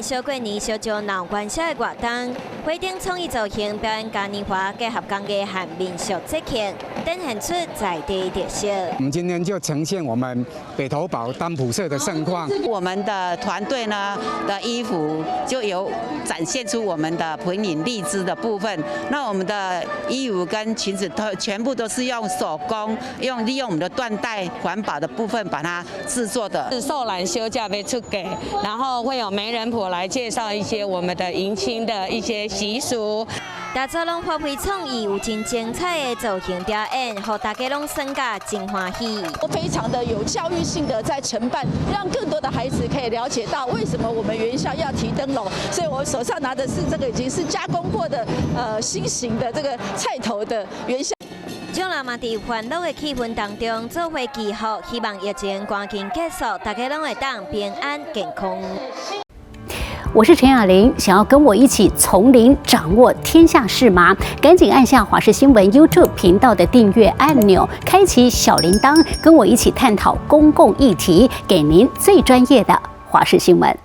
小过年小招闹元宵的活动，会顶创意造型表演嘉年华，结合工艺和民俗节庆，展现出在地特色。我们今天就呈现我们北投堡丹普社的盛况。我们的团队呢的衣服就有展现出我们的品饮荔枝的部分。那我们的衣服跟裙子都全部都是用手工，利用我们的缎带环保的部分把它制作的。是寿兰休假被出给，然后会有媒人婆来介绍一些我们的迎亲的一些习俗。大家拢发挥创意，有真精彩的造型表演，让大家拢参加真欢喜。我非常的有教育性的在承办，让更多的孩子可以了解到为什么我们元宵要提灯笼。所以我手上拿的是这个已经是加工过的新型的这个菜头的元宵。众人嘛伫欢乐的气氛当中做伙祈福，希望疫情赶紧结束，大家拢会当平安健康。我是陈雅玲，想要跟我一起从零掌握天下事吗？赶紧按下华视新闻 YouTube 频道的订阅按钮，开启小铃铛，跟我一起探讨公共议题，给您最专业的华视新闻。